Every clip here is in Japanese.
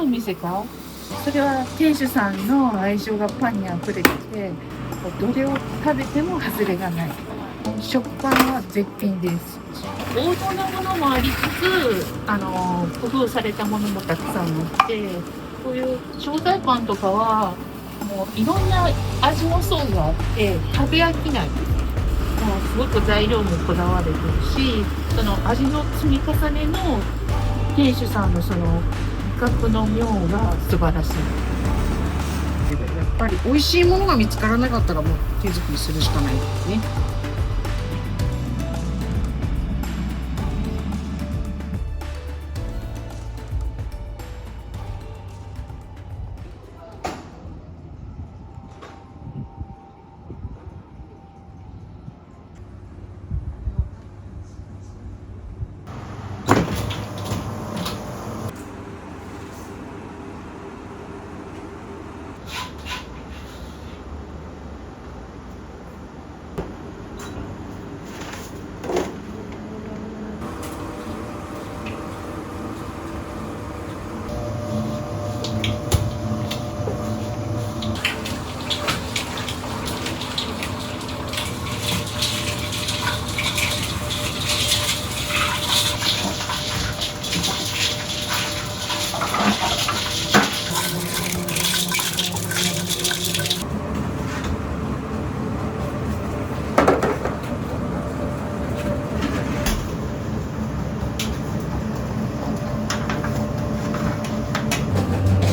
お店か。それは店主さんの愛情がパンにあふれてて、どれを食べても外れがない。食パンは絶品です。王道のものもありつつ、工夫されたものもたくさんあって、こういう招待パンとかは、もういろんな味の層があって食べ飽きない。もうすごく材料もこだわれてるし、その味の積み重ねの店主さんのその味覚の妙が素晴らしい。やっぱり美味しいものが見つからなかったらもう手作りするしかないですね。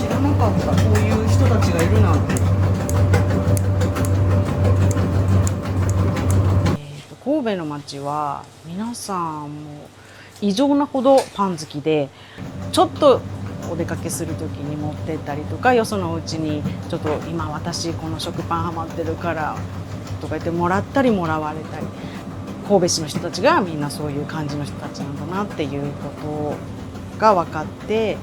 知らなかった、こういう人たちがいるなんて。神戸の街は皆さんも異常なほどパン好きで、ちょっとお出かけする時に持ってったりとか、よそのお家にちょっと今私この食パンハマってるからとか言ってもらったりもらわれたり、神戸市の人たちがみんなそういう感じの人たちなんだなっていうことが分かって、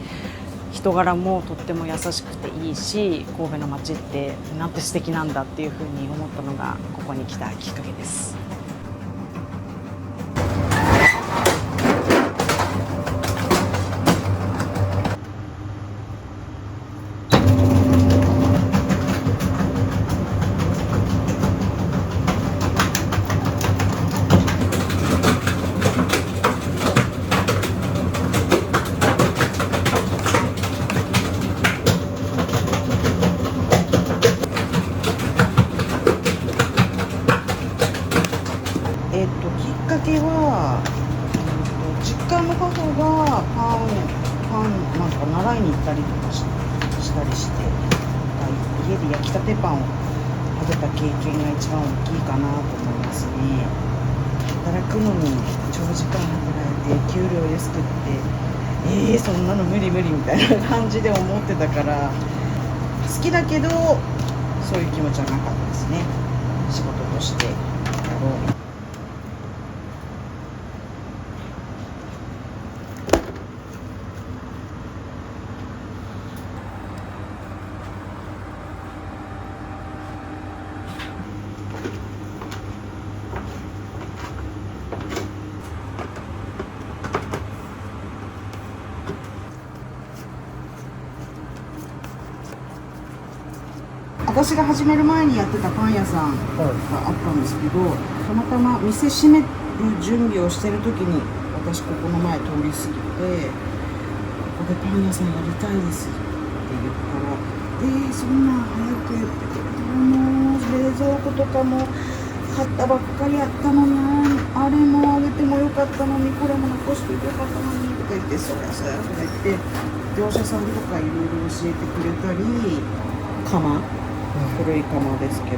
人柄もとっても優しくていいし、神戸の街ってなんて素敵なんだっていうふうに思ったのがここに来たきっかけです。きっかけは、実家の母がパンなんか習いに行ったりとかしたりして、家で焼きたてパンを食べた経験が一番大きいかなと思いますね。働くのに長時間働いて給料安くって、そんなの無理無理みたいな感じで思ってたから、好きだけどそういう気持ちはなかったですね。仕事としてやろう。私が始める前にやってたパン屋さんがあったんですけど、たまたま店閉める準備をしてる時に私ここの前通り過ぎて、ここでパン屋さんやりたいですって言ったら、そんなん早くやってくれたら、もう冷蔵庫とかも買ったばっかりやったのに、あれもあげてもよかったのに、これも残しておいてよかったのにとか言って、そりゃそうやとか言って業者さんとかいろいろ教えてくれたり、釜、古い釜ですけど、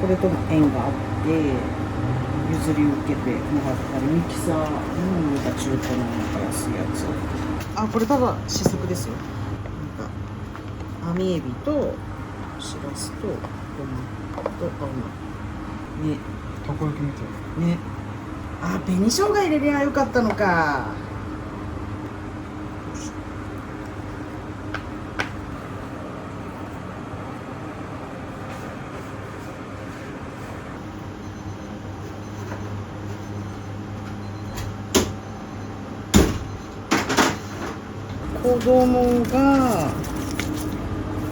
これとも縁があって譲り受けてもらったり、ミキサーもなんか中古のなんか安いやつ、これただ試作ですよ。なんか網エビとしらすとごまと青菜ね、たこ焼きみたいね、紅生姜入れりゃよかったのか。神子供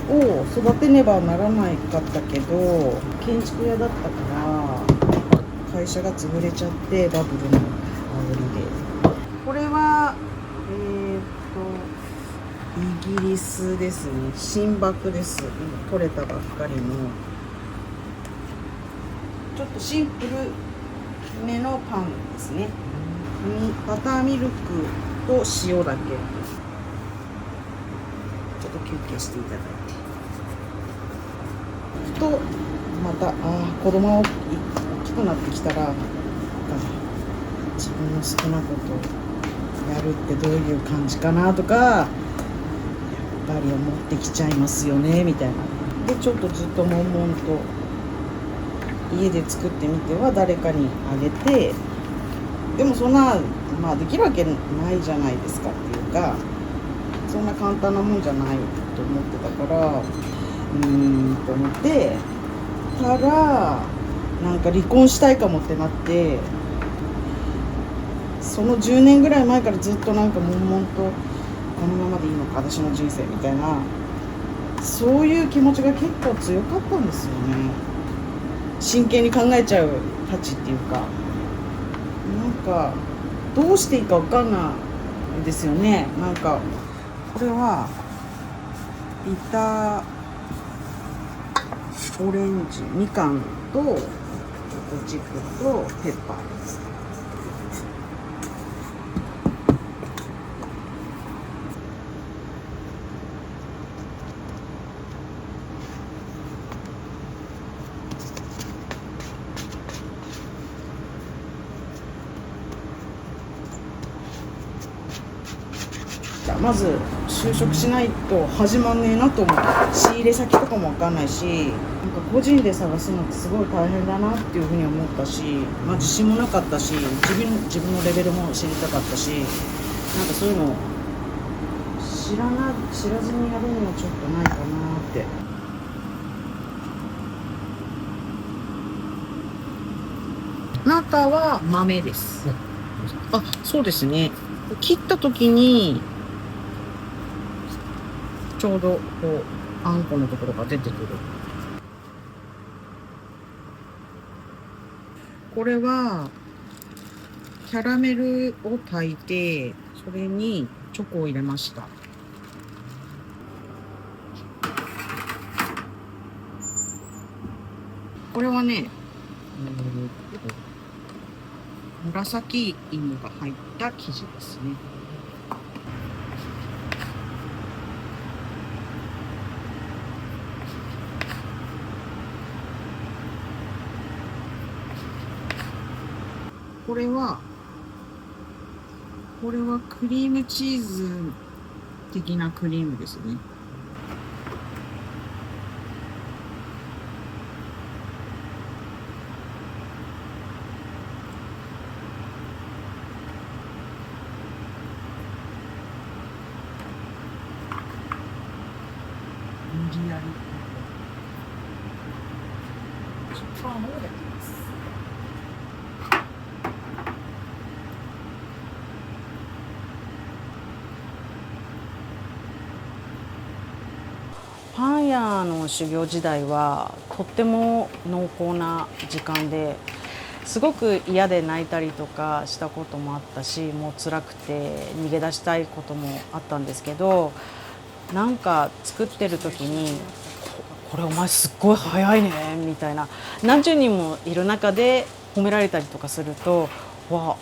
を育てねばならないかったけど、建築屋だったから会社が潰れちゃって、バブルの煽りで。これはイギリスですね。新箔です。今取れたばっかりのちょっとシンプルめのパンですね。バターミルクと塩だけ。ちょっと休憩していただいて、とまた子供が大きくなってきたら、自分の好きなことをやるってどういう感じかなとか、やっぱり思ってきちゃいますよねみたいな。でちょっとずっと悶々と家で作ってみては誰かにあげて、でもそんな、できるわけないじゃないですかっていうか、そんな簡単なもんじゃないと思ってたから、と思ってたら、なんか離婚したいかもってなって、その10年ぐらい前からずっとなんか悶々と、このままでいいのか私の人生みたいな、そういう気持ちが結構強かったんですよね。真剣に考えちゃうたちっていうか、なんかどうしていいか分かんないですよね。なんかこれはビターオレンジ、みかんとチョコチップとペッパーです。まず就職しないと始まんねえなと思って、仕入れ先とかも分かんないし、なんか個人で探すのってすごい大変だなっていうふうに思ったし、自信もなかったし、自分のレベルも知りたかったし、なんかそういうの知らずにやるのはちょっとないかなって。中は豆です。そうですね。切った時にちょうどこうあんこのところが出てくる。これはキャラメルを炊いて、それにチョコを入れました。これはね、紫芋が入った生地ですね。これはクリームチーズ的なクリームですね。無理やりパンを焼きます。パン屋の修行時代はとっても濃厚な時間で、すごく嫌で泣いたりとかしたこともあったし、もう辛くて逃げ出したいこともあったんですけど、なんか作ってる時に「これお前すっごい早いね」みたいな、何十人もいる中で褒められたりとかすると、わあ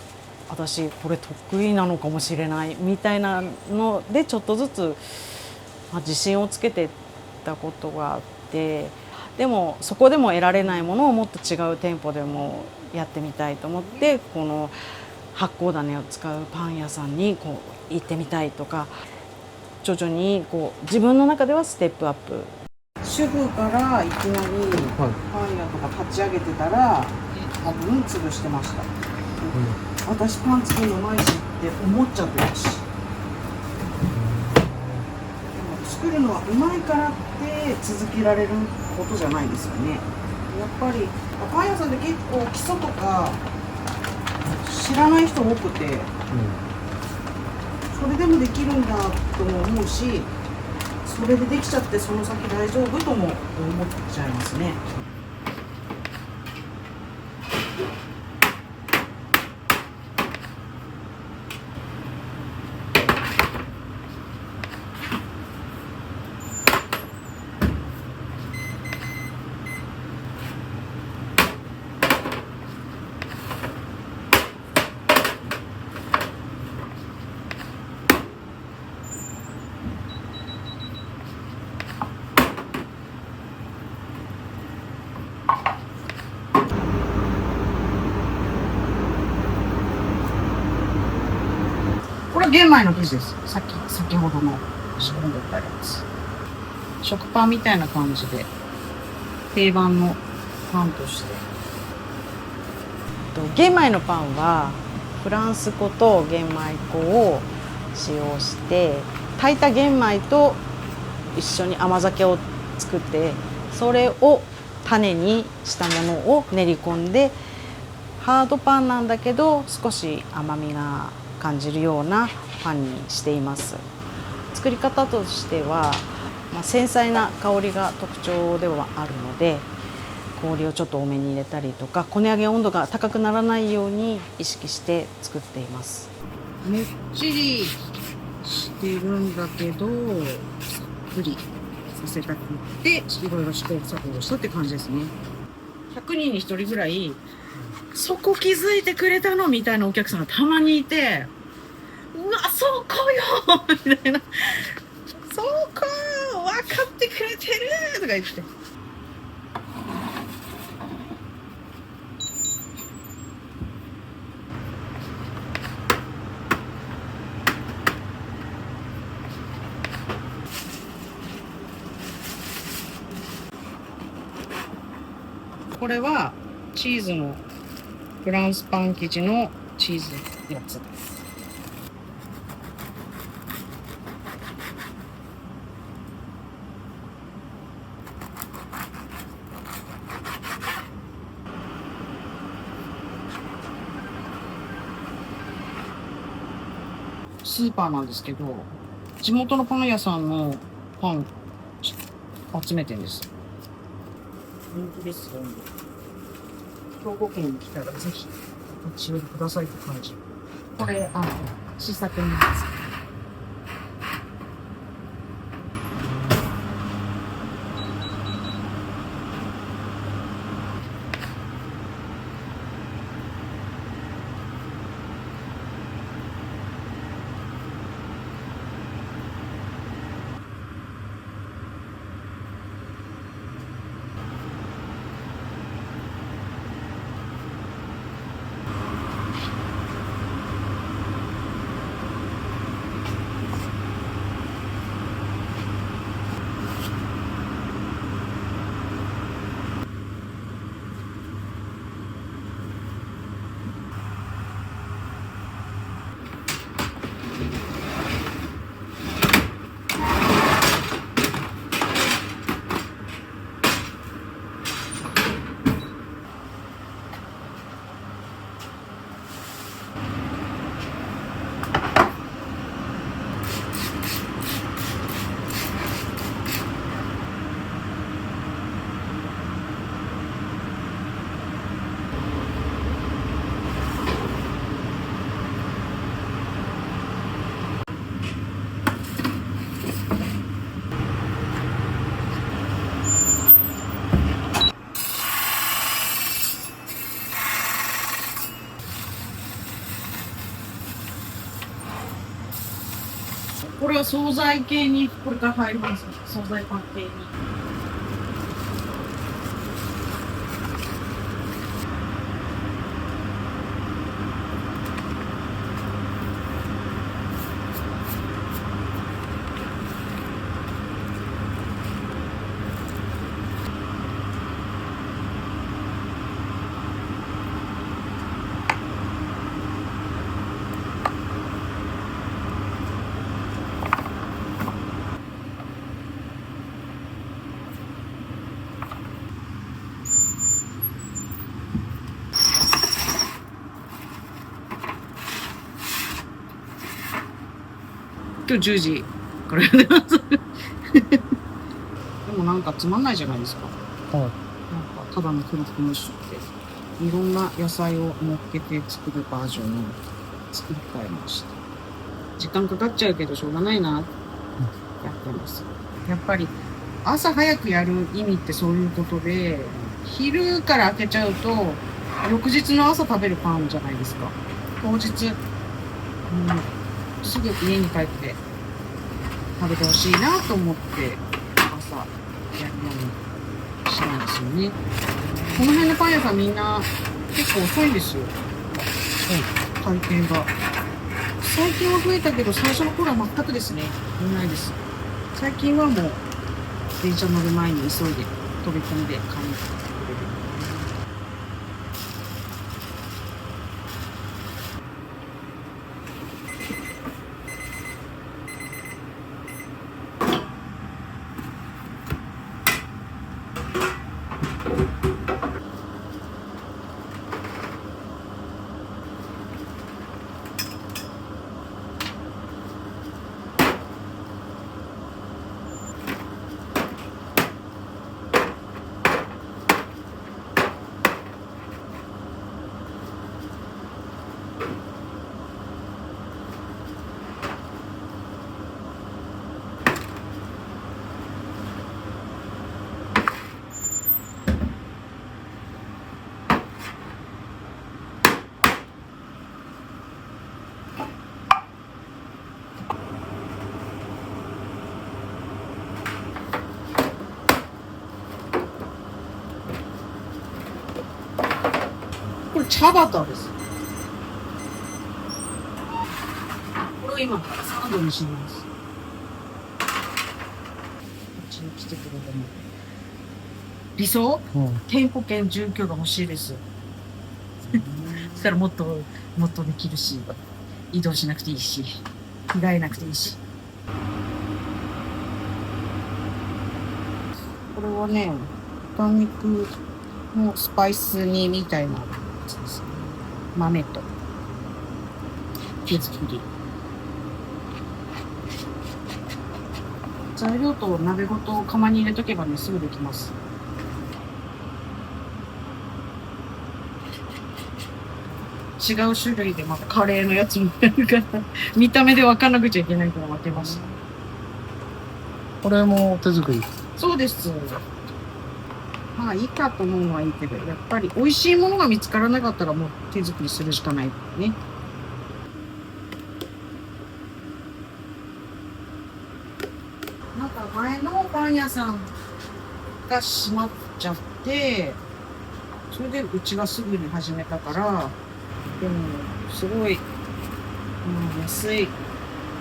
私これ得意なのかもしれないみたいなので、ちょっとずつ自信をつけていったことがあって、でもそこでも得られないものをもっと違う店舗でもやってみたいと思って、この発酵種を使うパン屋さんにこう行ってみたいとか、徐々にこう自分の中ではステップアップ。主婦からいきなりパン屋とか立ち上げてたら多分潰してました。私パン作るのうまいしって思っちゃってたし、作るのはうまいからって続けられることじゃないですよね。やっぱりパン屋さんで結構基礎とか知らない人多くて、それでもできるんだとも思うし、それでできちゃってその先大丈夫とも思っちゃいますね。これは玄米の生地です。先ほどの仕込んでたやつ。食パンみたいな感じで、定番のパンとして。玄米のパンはフランス粉と玄米粉を使用して、炊いた玄米と一緒に甘酒を作って、それを種にしたものを練り込んで、ハードパンなんだけど少し甘みが感じるようなパンにしています。作り方としては、繊細な香りが特徴ではあるので、氷をちょっと多めに入れたりとか、こね上げ温度が高くならないように意識して作っています。もっちりしてるんだけど、さっくりさせたくって、いろいろ試行錯誤したって感じですね。100人に1人ぐらい、そこ気づいてくれたのみたいなお客さんがたまにいて、うわ、そこよみたいな。そこ分かってくれてるとか言って。これはチーズのフランスパン生地のチーズやつです。スーパーなんですけど、地元のパン屋さんのパン集めてるんです。人気ですよ。兵庫県に来たらぜひお立ち寄りくださいって感じ。これ、試作になります。これは惣菜系にこれから入ります。惣菜パン系に。日10時からやってます。でもなんかつまんないじゃないですか。はい。なんかただのクラフトムッシュっていろんな野菜を乗っけて作るバージョンを作り変えました。時間かかっちゃうけどしょうがないなってやってます。やっぱり朝早くやる意味ってそういうことで、昼から開けちゃうと翌日の朝食べるパンじゃないですか。当日、すぐ家に帰って食べてほしいなと思って朝やるようにしたんですよね。この辺のパン屋さんみんな結構遅いんですよ。回転が。最近は増えたけど最初の頃は全くですね、いないです。最近はもう電車乗る前に急いで飛び込んで買いに来てくれる。これ茶バターです。これを今サンドにします。こっちに来てくれたの。理想？店舗兼住居が欲しいです。そしたらもっとできるし、移動しなくていいし、着替えなくていいし。これはね、豚肉のスパイス煮みたいなやつですね。豆と手作り。材料と鍋ごと釜に入れとけばね、すぐできます。違う種類でまたカレーのやつもやるから見た目で分かんなくちゃいけないから分けました。これも手作り。そうです。まあいいかと思うのはいいけど、やっぱり美味しいものが見つからなかったらもう手作りするしかないね。なんか前のパン屋さんが閉まっちゃって、それでうちがすぐに始めたから、でもすごい、安い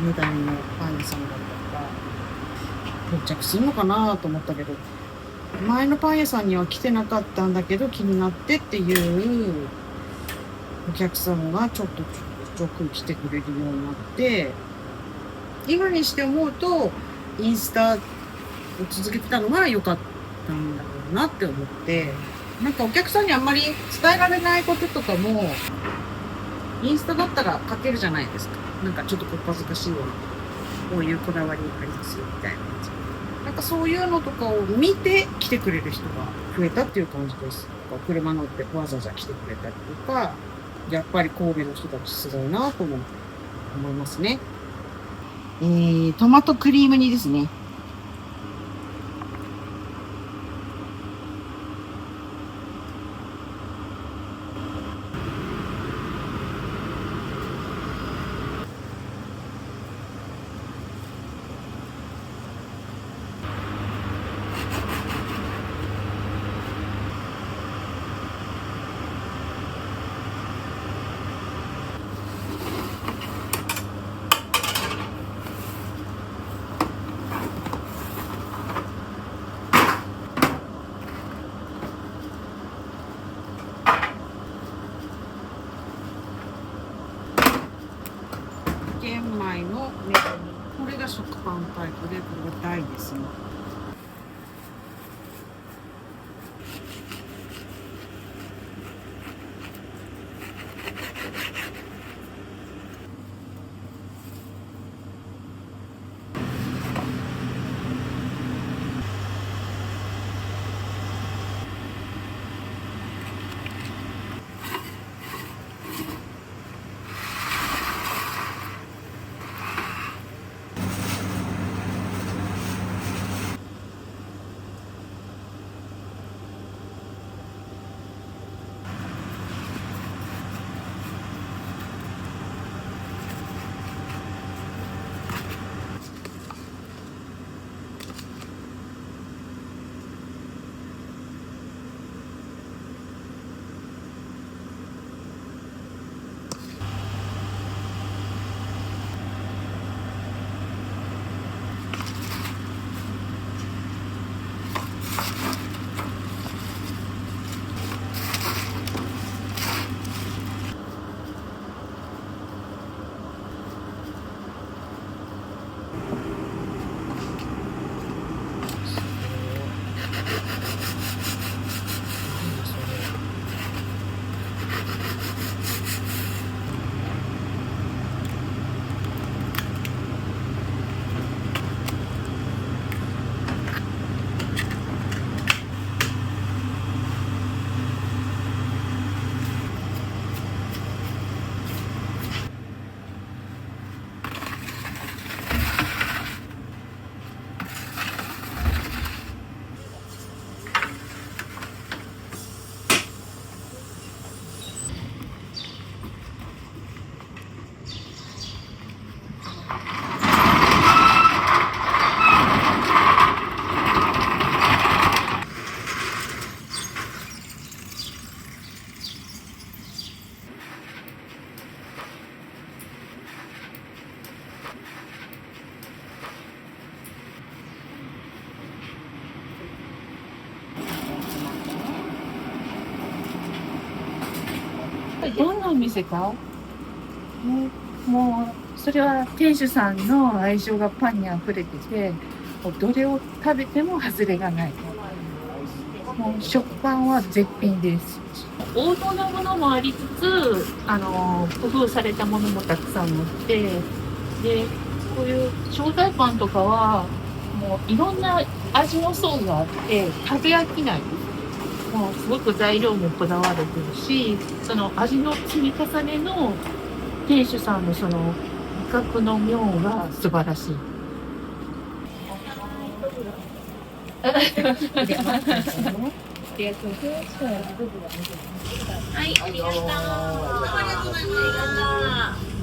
値段のパン屋さんだったから定着するのかなと思ったけど、前のパン屋さんには来てなかったんだけど気になってっていうお客さんがちょっとちょくちょく来てくれるようになって、今にして思うとインスタを続けてたのが良かったんだろうなって思って、なんかお客さんにあんまり伝えられないこととかもインスタだったら書けるじゃないですか。なんかちょっとこっぱずかしいような、こういうこだわりありますよみたいなやつ。なんかそういうのとかを見て来てくれる人が増えたっていう感じです。車乗ってわざわざ来てくれたりとか、やっぱり神戸の人たちすごいなと思いますね。トマトクリーム煮ですね。玄米のメロン、これが食パンタイプで、これが大ですね。どんなお店か、ね、もうそれは店主さんの愛情がパンにあふれてて、もうどれを食べても外れがない。もう食パンは絶品です。王道のものもありつつ、工夫されたものもたくさん載って、で、こういう商材パンとかは、もういろんな味の層があって、食べ飽きない。もうすごく材料もこだわれてるし、その味の積み重ねの店主さんのその味覚の妙が素晴らしい。はい、ありがとう。ありがとうございます。